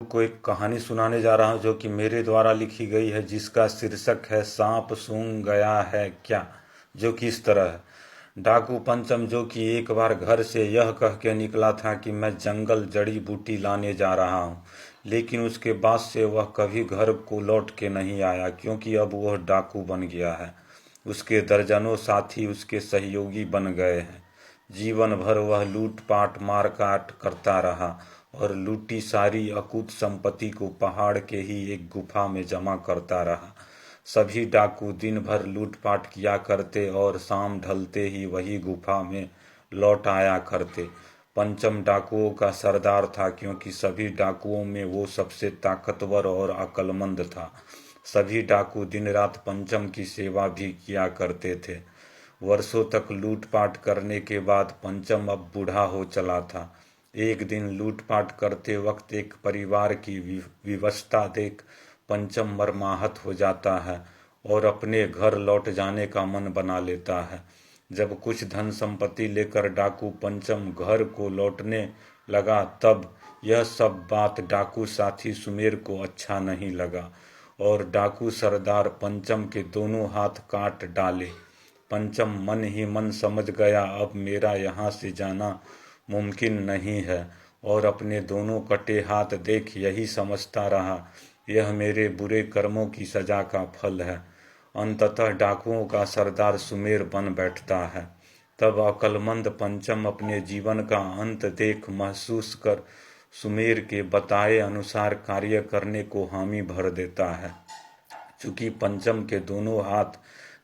को एक कहानी सुनाने जा रहा हूँ जो कि मेरे द्वारा लिखी गई है, जिसका शीर्षक है सांप सूंघ गया है क्या। जो कि इस तरह है। डाकू पंचम, जो कि एक बार घर से यह कह के निकला था कि मैं जंगल जड़ी बूटी लाने जा रहा हूँ, लेकिन उसके बाद से वह कभी घर को लौट के नहीं आया, क्योंकि अब वह डाकू बन गया है। उसके दर्जनों साथी उसके सहयोगी बन गए हैं। जीवन भर वह लूटपाट मारकाट करता रहा और लूटी सारी अकूत संपत्ति को पहाड़ के ही एक गुफा में जमा करता रहा। सभी डाकू दिन भर लूटपाट किया करते और शाम ढलते ही वही गुफा में लौट आया करते। पंचम डाकुओं का सरदार था, क्योंकि सभी डाकुओं में वो सबसे ताकतवर और अक्लमंद था। सभी डाकू दिन रात पंचम की सेवा भी किया करते थे। वर्षों तक लूटपाट करने के बाद पंचम अब बूढ़ा हो चला था। एक दिन लूटपाट करते वक्त एक परिवार की विवशता देख पंचम मर्माहत हो जाता है और अपने घर लौट जाने का मन बना लेता है। जब कुछ धन संपत्ति लेकर डाकू पंचम घर को लौटने लगा, तब यह सब बात डाकू साथी सुमेर को अच्छा नहीं लगा और डाकू सरदार पंचम के दोनों हाथ काट डाले। पंचम मन ही मन समझ गया, अब मेरा यहाँ से जाना मुमकिन नहीं है, और अपने दोनों कटे हाथ देख यही समझता रहा, यह मेरे बुरे कर्मों की सजा का फल है। अंततः डाकुओं का सरदार सुमेर बन बैठता है। तब अक्लमंद पंचम अपने जीवन का अंत देख महसूस कर सुमेर के बताए अनुसार कार्य करने को हामी भर देता है। चूंकि पंचम के दोनों हाथ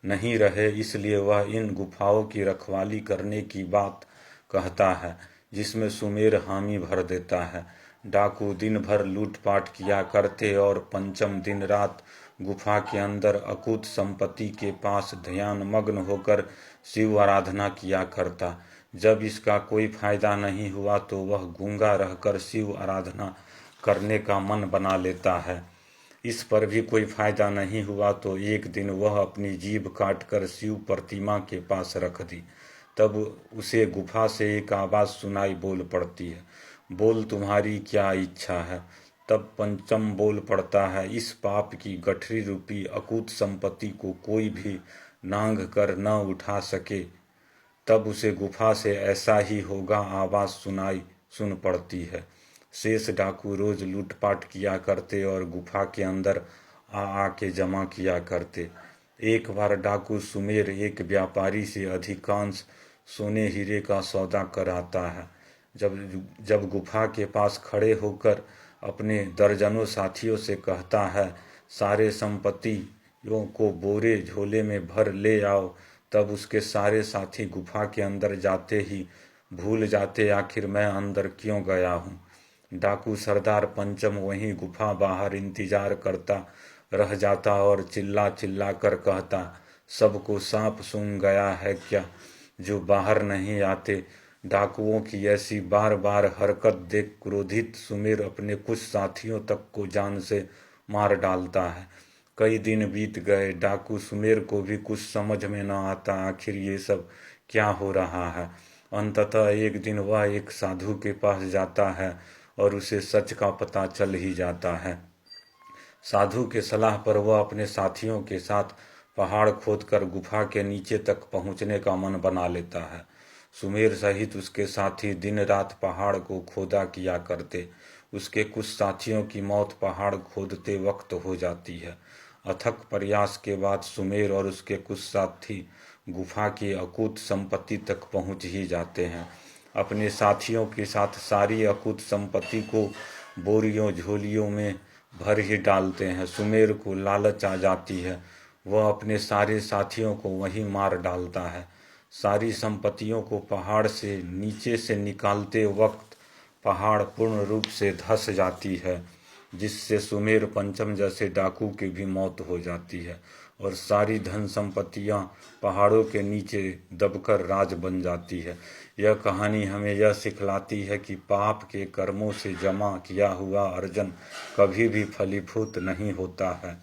नहीं रहे, इसलिए वह इन गुफाओं की रखवाली करने की बात कहता है, जिसमें सुमेर हामी भर देता है। डाकू दिन भर लूटपाट किया करते और पंचम दिन रात गुफा के अंदर अकूत संपत्ति के पास ध्यान मग्न होकर शिव आराधना किया करता। जब इसका कोई फायदा नहीं हुआ तो वह गूंगा रहकर शिव आराधना करने का मन बना लेता है। इस पर भी कोई फायदा नहीं हुआ तो एक दिन वह अपनी जीभ काटकर शिव प्रतिमा के पास रख दी। तब उसे गुफा से एक आवाज़ सुनाई बोल पड़ती है, बोल तुम्हारी क्या इच्छा है। तब पंचम बोल पड़ता है, इस पाप की गठरी रूपी अकूत संपत्ति को कोई भी नांग कर न उठा सके। तब उसे गुफा से ऐसा ही होगा आवाज़ सुन पड़ती है। शेष डाकू रोज लूटपाट किया करते और गुफा के अंदर आके जमा किया करते। एक बार डाकू सुमेर एक व्यापारी से अधिकांश सोने हीरे का सौदा कराता है। जब गुफा के पास खड़े होकर अपने दर्जनों साथियों से कहता है, सारे संपत्तियों को बोरे झोले में भर ले आओ, तब उसके सारे साथी गुफा के अंदर जाते ही भूल जाते आखिर मैं अंदर क्यों गया हूँ। डाकू सरदार पंचम वहीं गुफा बाहर इंतजार करता रह जाता और चिल्ला चिल्ला कर कहता, सबको सांप सूंघ गया है क्या, जो बाहर नहीं आते। डाकुओं की ऐसी बार बार हरकत देख क्रोधित सुमेर अपने कुछ साथियों तक को जान से मार डालता है। कई दिन बीत गए, डाकू सुमेर को भी कुछ समझ में न आता आखिर ये सब क्या हो रहा है। अंततः एक दिन वह एक साधु के पास जाता है और उसे सच का पता चल ही जाता है। साधु के सलाह पर वह अपने साथियों के साथ पहाड़ खोदकर गुफा के नीचे तक पहुंचने का मन बना लेता है। सुमेर सहित उसके साथी दिन रात पहाड़ को खोदा किया करते। उसके कुछ साथियों की मौत पहाड़ खोदते वक्त हो जाती है। अथक प्रयास के बाद सुमेर और उसके कुछ साथी गुफा की अकूत संपत्ति तक पहुंच ही जाते हैं। अपने साथियों के साथ सारी अकूत संपत्ति को बोरियों झोलियों में भर ही डालते हैं। सुमेर को लालच आ जाती है, वह अपने सारे साथियों को वहीं मार डालता है। सारी संपत्तियों को पहाड़ से नीचे से निकालते वक्त पहाड़ पूर्ण रूप से धंस जाती है, जिससे सुमेर पंचम जैसे डाकू की भी मौत हो जाती है और सारी धन संपत्तियां पहाड़ों के नीचे दबकर राज बन जाती है। यह कहानी हमें यह सिखलाती है कि पाप के कर्मों से जमा किया हुआ अर्जन कभी भी फलीभूत नहीं होता है।